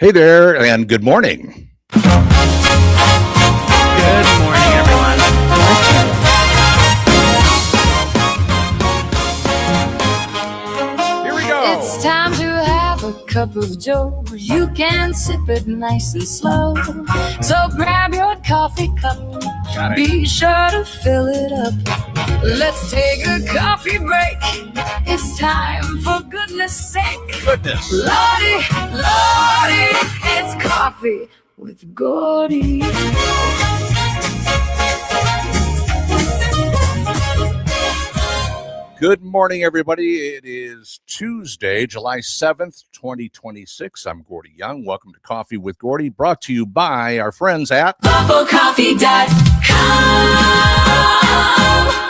Hey there, and good morning. Good morning, everyone. Here we go. It's time to have a cup of joe. You can sip it nice and slow. So grab your coffee cup. Be sure to fill it up. Let's take a coffee break. It's time, for goodness sake. Goodness. Lordy, Lordy, it's coffee with Gordy. Good morning, everybody. It is Tuesday, July 7th, 2026. I'm Gordy Young. Welcome to Coffee with Gordy, brought to you by our friends at BuffaloCoffee.com.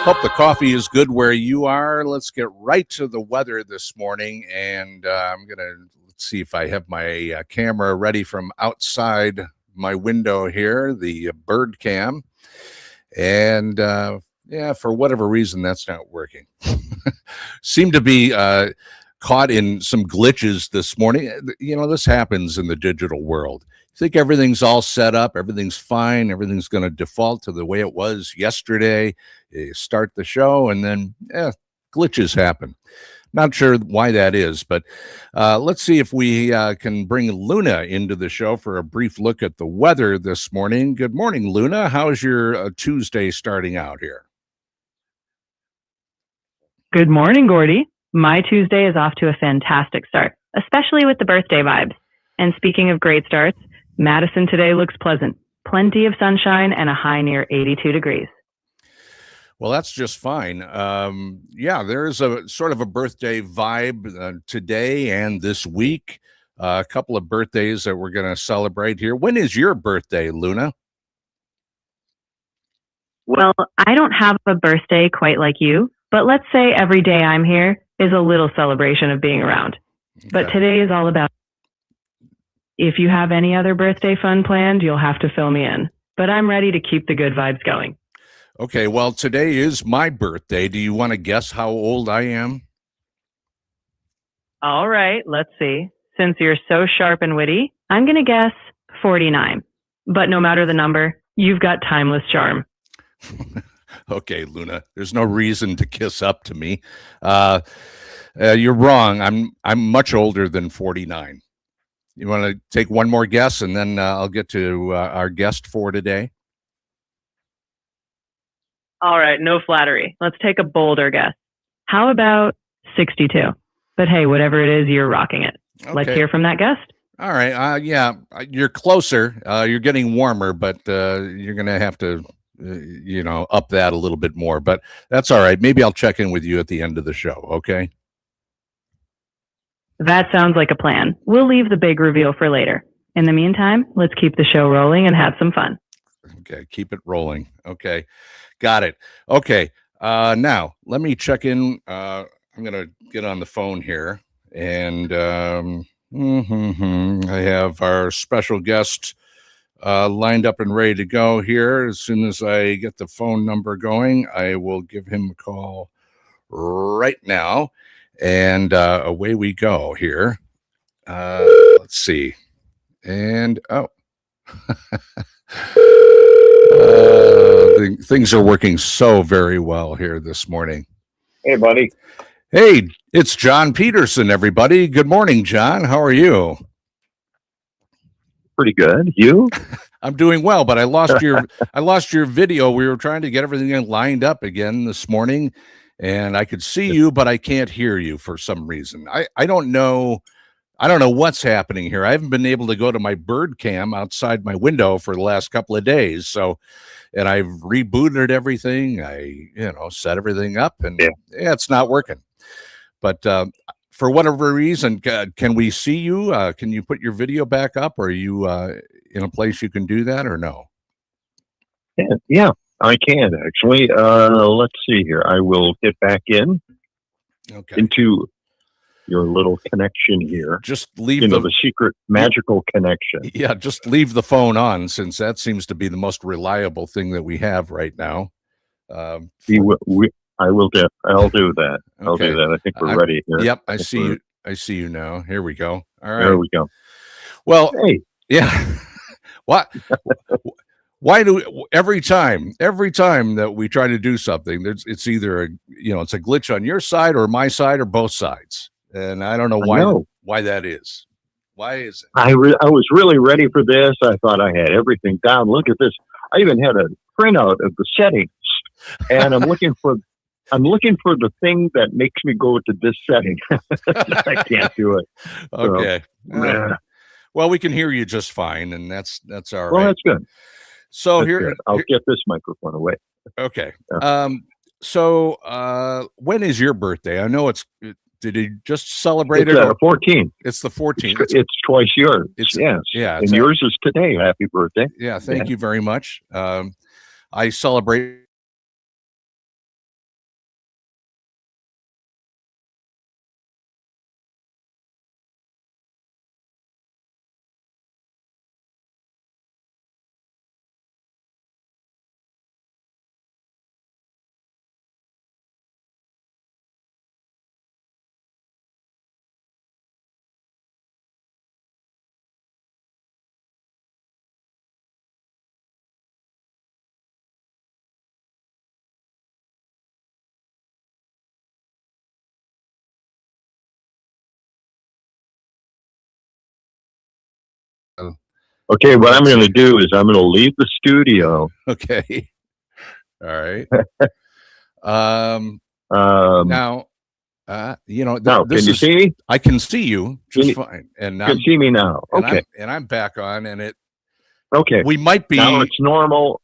Hope the coffee is good where you are. Let's get right to the weather this morning, and I'm going to see if I have my camera ready from outside my window here, the bird cam, and yeah, for whatever reason, that's not working. Seem to be caught in some glitches this morning. You know, this happens in the digital world. You think everything's all set up, everything's fine, everything's going to default to the way it was yesterday. You start the show, and then glitches happen. Not sure why that is, but let's see if we can bring Luna into the show for a brief look at the weather this morning. Good morning, Luna. How's your Tuesday starting out here? Good morning, Gordy. My Tuesday is off to a fantastic start, especially with the birthday vibes. And speaking of great starts, Madison today looks pleasant. Plenty of sunshine and a high near 82 degrees. Well, that's just fine. Yeah, there's a sort of a birthday vibe today and this week. A couple of birthdays that we're going to celebrate here. When is your birthday, Luna? Well, I don't have a birthday quite like you, but let's say every day I'm here is a little celebration of being around. Okay. But today is all about. If you have any other birthday fun planned, you'll have to fill me in. But I'm ready to keep the good vibes going. Okay, well, today is my birthday. Do you want to guess how old I am? All right, let's see. Since you're so sharp and witty, I'm going to guess 49. But no matter the number, you've got timeless charm. Okay, Luna, there's no reason to kiss up to me. You're wrong. I'm much older than 49. You want to take one more guess, and then I'll get to our guest for today? All right, no flattery. Let's take a bolder guess. How about 62? But hey, whatever it is, you're rocking it. Okay. Let's hear from that guest. All right. Yeah, you're closer. You're getting warmer, but you're going to have to up that a little bit more, but that's all right. Maybe I'll check in with you at the end of the show. Okay. That sounds like a plan. We'll leave the big reveal for later. In the meantime, let's keep the show rolling and have some fun. Okay. Keep it rolling. Okay. Got it. Okay. Now let me check in. I'm going to get on the phone here, and I have our special guest lined up and ready to go here. As soon as I get the phone number going, I will give him a call right now, and away we go here. Let's see. And things are working so very well here this morning. Hey, buddy. Hey, it's John Peterson, everybody. Good morning, John. How are you? Pretty good. You? I'm doing well, but I lost your video. We were trying to get everything lined up again this morning, and I could see you, but I can't hear you for some reason. I don't know what's happening here. I haven't been able to go to my bird cam outside my window for the last couple of days. So, and I've rebooted everything. I set everything up, and it's not working. But for whatever reason, can we see you? Can you put your video back up? Or are you in a place you can do that, or no? Yeah, I can actually. Let's see here. I will get back into your little connection here. Just leave the secret magical connection. Yeah, just leave the phone on, since that seems to be the most reliable thing that we have right now. I'll do that. I'll do that. I think we're ready here. Yep, I see you now. Here we go. All right. There we go. Well, Hey, yeah. What? Why do every time that we try to do something, it's either it's a glitch on your side or my side or both sides, and I don't know I know. why that is. Why is it? I was really ready for this. I thought I had everything down. Look at this. I even had a printout of the settings, and I'm looking for the thing that makes me go to this setting. I can't do it. Okay. So, well, we can hear you just fine, and that's all well, right. that's good. So That's good. I'll get this microphone away. Okay. Yeah. So when is your birthday? I know did he just celebrate It's it? 14th. It's the 14th. It's twice yours. Yes. Yeah. And yours is today. Happy birthday. Yeah. Thank you very much. I celebrate. Okay, what I'm going to do is I'm going to leave the studio. Okay. All right. Now, now, can you see me? I can see you just fine, and you can see me now. Okay, and I'm back on, and it. Okay, we might be. Now it's normal.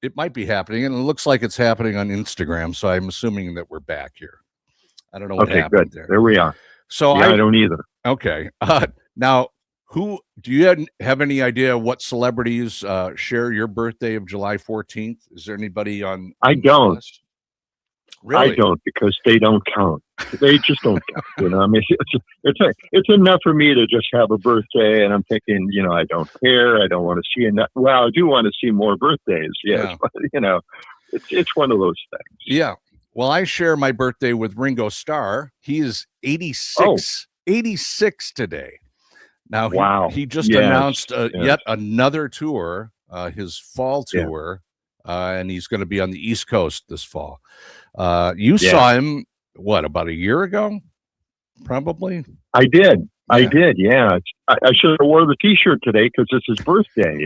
It might be happening, and it looks like it's happening on Instagram. So I'm assuming that we're back here. I don't know what happened good. There we are. So I don't either. Okay. Now, do you have any idea what celebrities share your birthday of July 14th? Is there anybody on? I don't. List? Really? I don't, because they don't count. They just don't count. I mean, it's enough for me to just have a birthday, and I'm thinking, I don't care. I don't want to see enough. Well, I do want to see more birthdays. Yes, yeah. But it's one of those things. Yeah. Well, I share my birthday with Ringo Starr. He is 86. 86 today. Now, wow. He just announced yet another tour, his fall tour, and he's going to be on the East Coast this fall. You saw him, about a year ago? Probably. I did. Yeah. I did, yeah. I should have wore the T-shirt today because it's his birthday,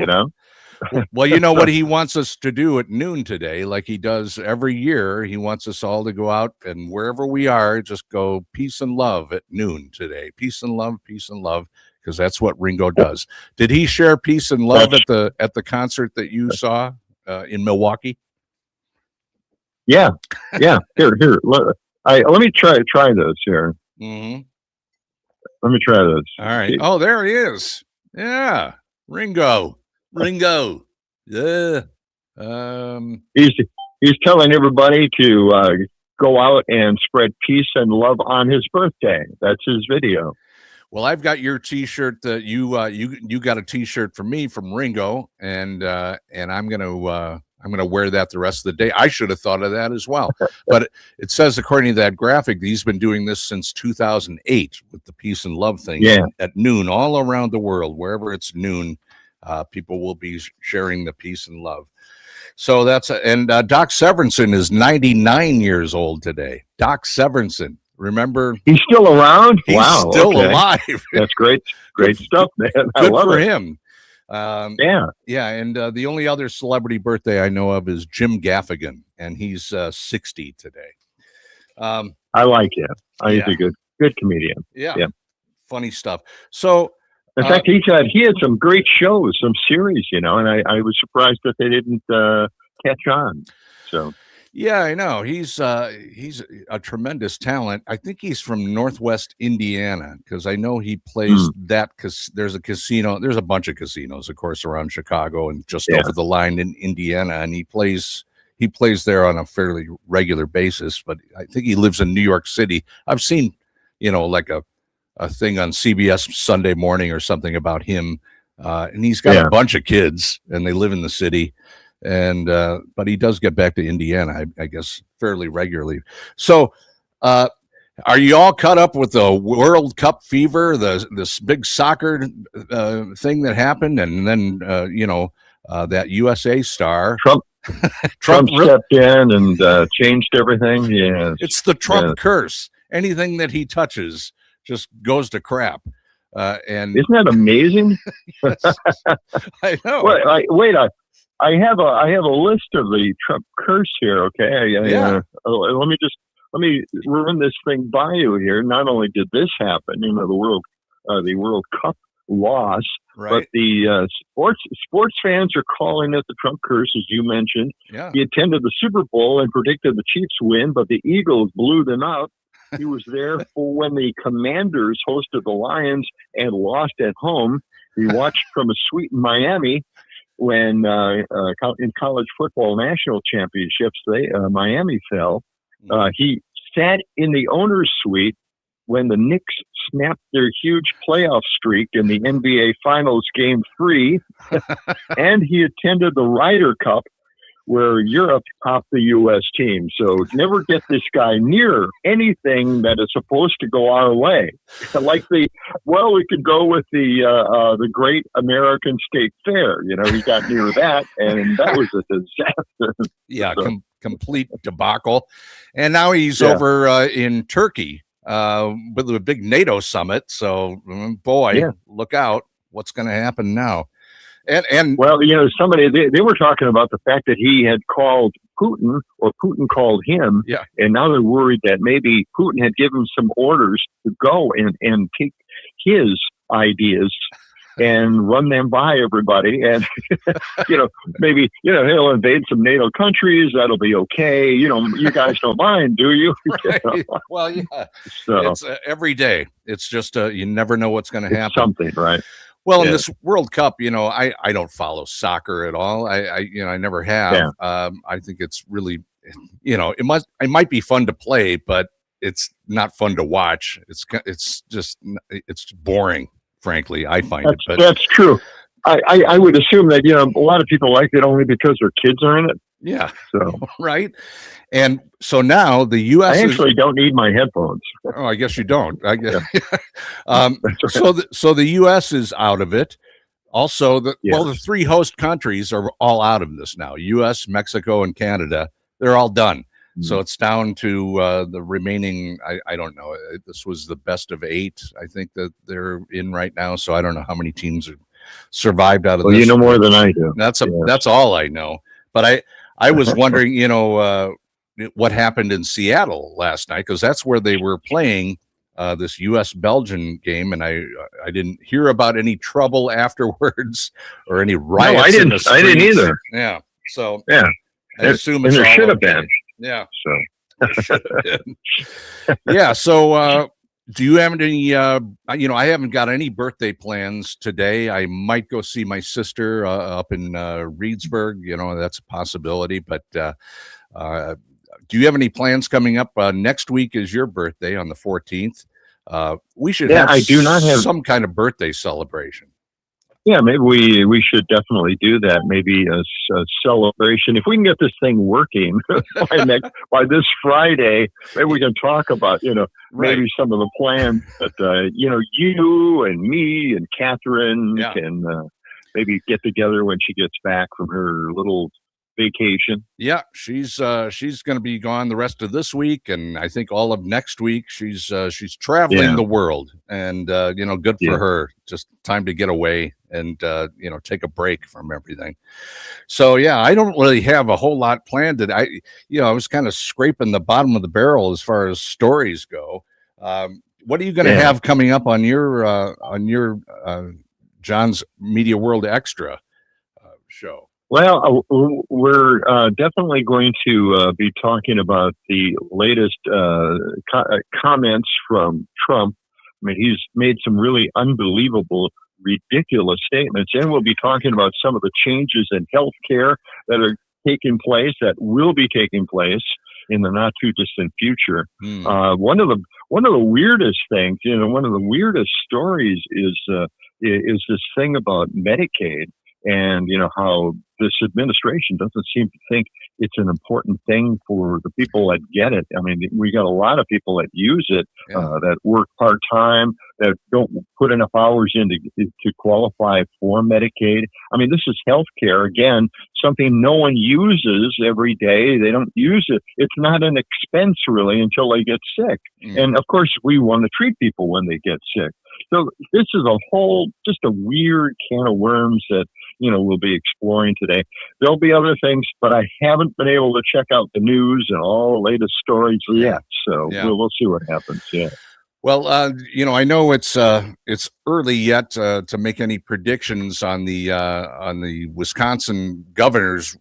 Well, you know what he wants us to do at noon today, like he does every year. He wants us all to go out, and wherever we are, just go peace and love at noon today. Peace and love, because that's what Ringo does. Did he share peace and love at the concert that you saw in Milwaukee? Yeah. Here. Let me try this here. Mm-hmm. Let me try this. All right. Oh, there he is. Yeah, Ringo. Yeah. He's telling everybody to go out and spread peace and love on his birthday. That's his video. Well, I've got your T-shirt that you got a T-shirt from me from Ringo, and I'm gonna wear that the rest of the day. I should have thought of that as well, but it says, according to that graphic, he's been doing this since 2008 with the peace and love thing. Yeah. At noon, all around the world, wherever it's noon, people will be sharing the peace and love. So and Doc Severinsen is 99 years old today. Doc Severinsen. Remember, he's still around. He's still alive. That's great stuff, man. Good for him. Yeah. And the only other celebrity birthday I know of is Jim Gaffigan, and he's 60 today. I like him. He's a good comedian. Yeah. Funny stuff. So, in fact, he had some great shows, some series, and I was surprised that they didn't catch on. So. Yeah, I know. He's a tremendous talent. I think he's from Northwest Indiana, because I know he plays that, because there's a casino. There's a bunch of casinos, of course, around Chicago and just over the line in Indiana, and he plays there on a fairly regular basis. But I think he lives in New York City. I've seen, like a thing on CBS Sunday Morning or something about him, and he's got a bunch of kids, and they live in the city. And but he does get back to Indiana, I guess, fairly regularly. So Are you all caught up with the World Cup fever, this big soccer thing that happened, and then that USA star Trump stepped in and changed everything. Yeah, it's the Trump curse. Anything that he touches just goes to crap. And isn't that amazing? Yes, I know. I have a list of the Trump curse here. Okay, let me run this thing by you here. Not only did this happen, the World Cup loss, right, but the sports fans are calling it the Trump curse, as you mentioned. Yeah. He attended the Super Bowl and predicted the Chiefs win, but the Eagles blew them out. He was there for when the Commanders hosted the Lions and lost at home. He watched from a suite in Miami when in college football national championships, Miami fell. He sat in the owner's suite when the Knicks snapped their huge playoff streak in the NBA Finals Game 3, and he attended the Ryder Cup, where Europe topped the U.S. team. So never get this guy near anything that is supposed to go our way. We could go with the Great American State Fair. He got near that, and that was a disaster. Yeah, complete debacle. And now he's over in Turkey with a big NATO summit. So, look out. What's going to happen now? And somebody they were talking about the fact that he had called Putin, or Putin called him, and now they're worried that maybe Putin had given some orders to go and take his ideas and run them by everybody, and maybe he'll invade some NATO countries. That'll be okay. You guys don't mind, do you? Right. Well, yeah. So it's every day. It's just you never know what's going to happen. Something, right? Well, in this World Cup, I don't follow soccer at all. I never have. Yeah. I think it's really, it might be fun to play, but it's not fun to watch. It's boring, frankly. I find it. But that's true. I would assume that a lot of people like it only because their kids are in it. Yeah. So right. And so now the U.S. I actually don't need my headphones. Oh, I guess you don't. I guess. Yeah. So the U.S. is out of it. Also, the three host countries are all out of this now. U.S., Mexico, and Canada. They're all done. Mm-hmm. So it's down to the remaining. I don't know. This was the best of 8. I think that they're in right now. So I don't know how many teams have survived out of this. You know more than I do. That's all I know. But I was wondering, what happened in Seattle last night, because that's where they were playing this U.S.-Belgian game, and I didn't hear about any trouble afterwards or any riots. No, I didn't either. Yeah. So I assume there should have been. Yeah. So yeah. So do you have any? I haven't got any birthday plans today. I might go see my sister up in Reedsburg. That's a possibility. But do you have any plans coming up? Next week is your birthday on the 14th. We should have. I do not have some kind of birthday celebration. Yeah, maybe we should definitely do that. Maybe a celebration. If we can get this thing working by this Friday, maybe we can talk about maybe some of the plans that you and me and Kathryn can maybe get together when she gets back from her little vacation. Yeah, she's going to be gone the rest of this week, and I think all of next week. She's traveling the world, and good for her. Just time to get away and take a break from everything. So I don't really have a whole lot planned. I was kind of scraping the bottom of the barrel as far as stories go. What are you going to have coming up on your John's Media World Extra show? Well, we're definitely going to be talking about the latest comments from Trump. I mean, he's made some really unbelievable, ridiculous statements, and we'll be talking about some of the changes in healthcare that are taking place, that will be taking place in the not too distant future. One of the weirdest things, one of the weirdest stories is this thing about Medicaid. and how this administration doesn't seem to think it's an important thing for the people that get it. I mean, we got a lot of people that use it, that work part-time, that don't put enough hours in to qualify for Medicaid. I mean, this is healthcare, again, something no one uses every day. They don't use it. It's not an expense really until they get sick. And of course, we want to treat people when they get sick. So this is just a weird can of worms that, we'll be exploring today. There'll be other things, but I haven't been able to check out the news and all the latest stories yet. So we'll see what happens. Yeah. Well, I know it's early yet to make any predictions on the Wisconsin governor's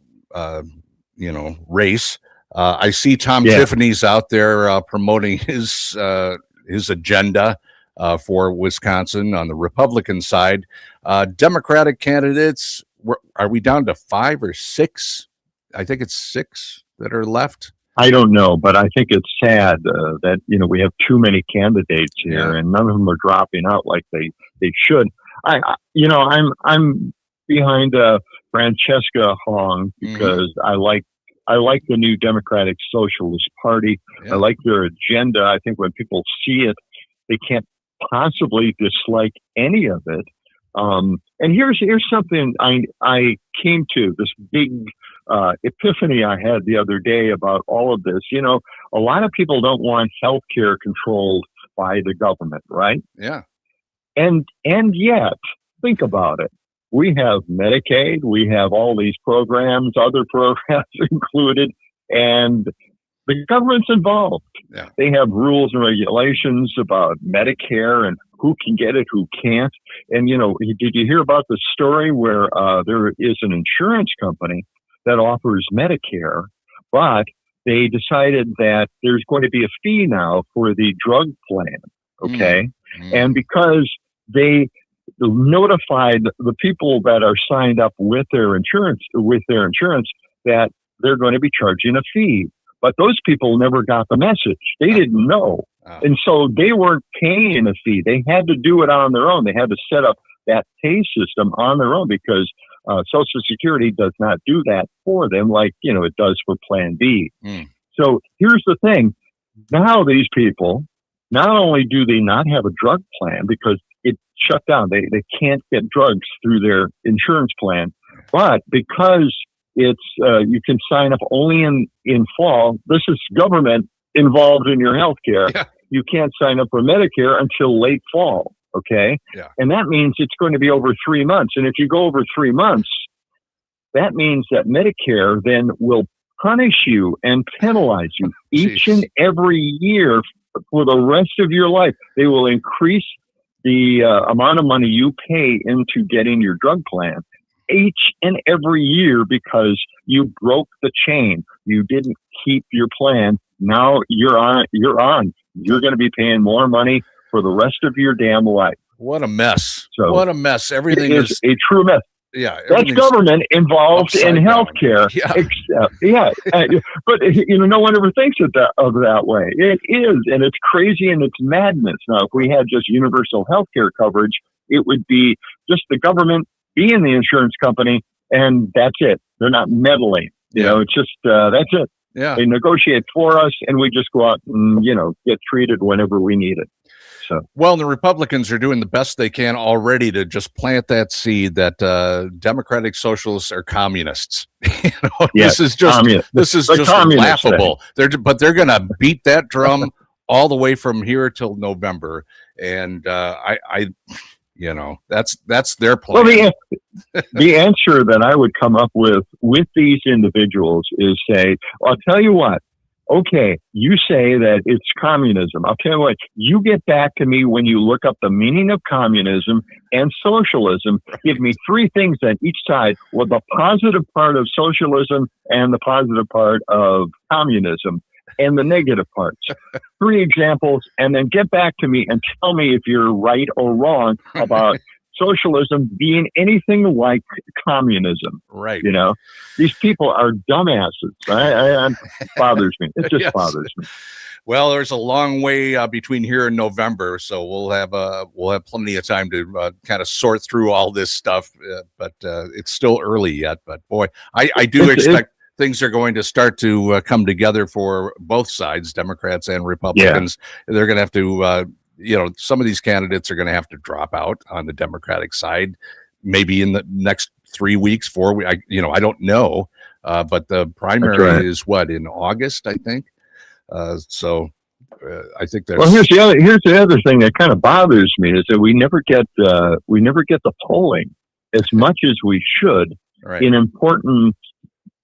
race. I see Tom Tiffany's out there promoting his agenda for Wisconsin on the Republican side. Democratic candidates, are we down to 5 or 6? I think it's 6 that are left. I don't know, but I think it's sad that we have too many candidates here, and none of them are dropping out like they should. I'm behind Francesca Hong because I like the new Democratic Socialist Party. I like their agenda. I think when people see it, they can't possibly dislike any of it. And here's something I came to, this big epiphany I had the other day about all of this. A lot of people don't want healthcare controlled by the government, right? Yeah. And yet, think about it. We have Medicaid, we have all these programs, other programs included, and the government's involved. Yeah. They have rules and regulations about Medicare and who can get it, who can't. And, did you hear about the story where there is an insurance company that offers Medicare, but they decided that there's going to be a fee now for the drug plan, okay? And because they notified the people that are signed up with their insurance that they're going to be charging a fee. But those people never got the message. They didn't know. And so they weren't paying a fee. They had to do it on their own. They had to set up that pay system on their own because Social Security does not do that for them like, it does for Plan B. So here's the thing. Now these people, not only do they not have a drug plan because it shut down, they can't get drugs through their insurance plan, but because it's you can sign up only in fall. This is government involved in your health care. Yeah. You can't sign up for Medicare until late fall. Okay. Yeah. And that means it's going to be over 3 months. And if you go over 3 months, that means that Medicare then will punish you and penalize you each and every year for the rest of your life. They will increase the amount of money you pay into getting your drug plan each and every year because you broke the chain. You didn't keep your plan. Now you're on. You're going to be paying more money for the rest of your damn life. What a mess. So what a mess. Everything is a true mess. Yeah. That's government involved in healthcare. Yeah. But no one ever thinks of that way. It is, and it's crazy and it's madness. Now, if we had just universal healthcare coverage, it would be just the government being the insurance company, and that's it. They're not meddling. It's just that's it. Yeah. They negotiate for us, and we just go out and get treated whenever we need it. So, well, the Republicans are doing the best they can already to just plant that seed that Democratic Socialists are communists. This is just laughable. They're going to beat that drum all the way from here till November, and that's their plan. Well, the answer that I would come up with these individuals is say, I'll tell you what. Okay, you say that it's communism. I'll tell you what, you get back to me when you look up the meaning of communism and socialism. Give me 3 things on each side, with the positive part of socialism and the positive part of communism and the negative parts. 3 examples, and then get back to me and tell me if you're right or wrong about socialism being anything like communism. Right. These people are dumbasses. It bothers me. It just bothers me. Well, there's a long way between here and November, so we'll have plenty of time to kind of sort through all this stuff. But it's still early yet. But boy, I do expect things are going to start to come together for both sides, Democrats and Republicans. Yeah. They're going to have to, some of these candidates are going to have to drop out on the Democratic side, maybe in the next 3 weeks, 4 weeks. I don't know. But the primary is in August, I think. So I think there's. Well, here's the other thing that kind of bothers me is that we never get the polling as much as we should in important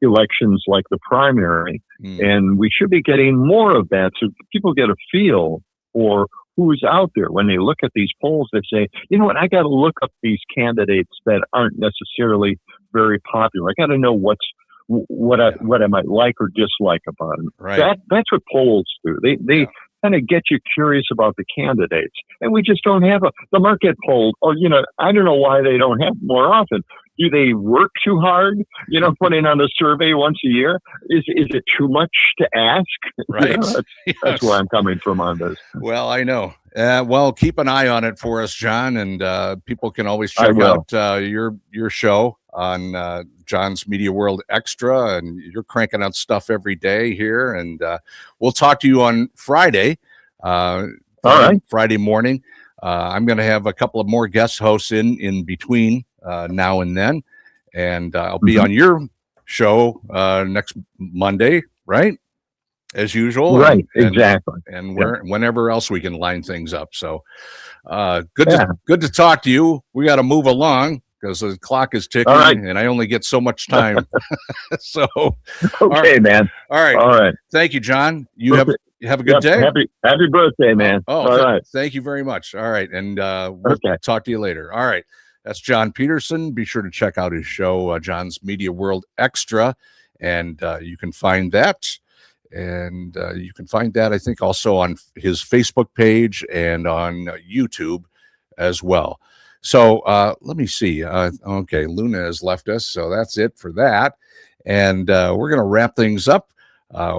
elections like the primary, and we should be getting more of that so people get a feel for who's out there. When they look at these polls, they say, you know what, I got to look up these candidates that aren't necessarily very popular. I got to know what I might like or dislike about them. Right. That's what polls do. They kind of get you curious about the candidates, and we just don't have the market poll. Or I don't know why they don't have more often. Do they work too hard? Putting on a survey once a year, is it too much to ask? Right. That's where I'm coming from on this. Well, I know. Well, keep an eye on it for us, John, and people can always check out your show on John's Media World Extra, and you're cranking out stuff every day here, and we'll talk to you on Friday. All right, Friday morning. I'm going to have a couple of more guest hosts in between now and then, and I'll be on your show next Monday, right? As usual, right? Exactly, and whenever else we can line things up. So, good to talk to you. We got to move along because the clock is ticking, and I only get so much time. So, okay, man. All right. Thank you, John. You have a good day. Happy birthday, man. All right. Thank you very much. All right, and we'll talk to you later. All right. That's John Peterson. Be sure to check out his show, John's Media World Extra, and you can find that. And you can find that, I think, also on his Facebook page and on YouTube as well. So let me see. Okay, Luna has left us, so that's it for that. And we're going to wrap things up.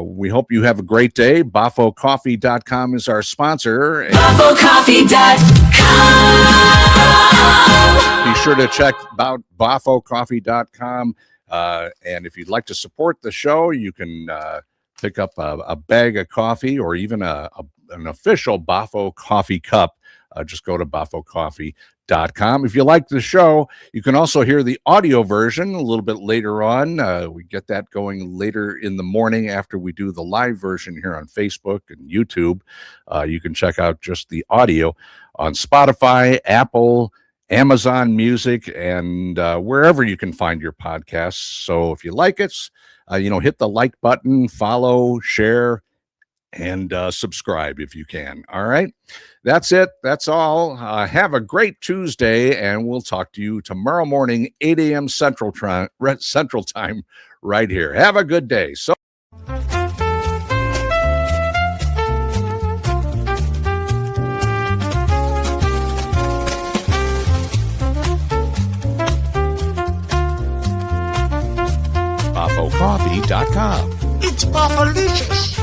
We hope you have a great day. BafoCoffee.com is our sponsor. BafoCoffee.com. Be sure to check out BafoCoffee.com. And if you'd like to support the show, you can pick up a bag of coffee or even an official Bafo coffee cup. Just go to BafoCoffee.com. If you like the show, you can also hear the audio version a little bit later on. We get that going later in the morning after we do the live version here on Facebook and YouTube. You can check out just the audio on Spotify, Apple, Amazon Music, and wherever you can find your podcasts. So if you like it, hit the like button, follow, share, and subscribe if you can. All right. That's it. That's all. Have a great Tuesday, and we'll talk to you tomorrow morning, 8 a.m. Central Time right here. Have a good day. So. BafoCoffee.com. It's Bafalicious.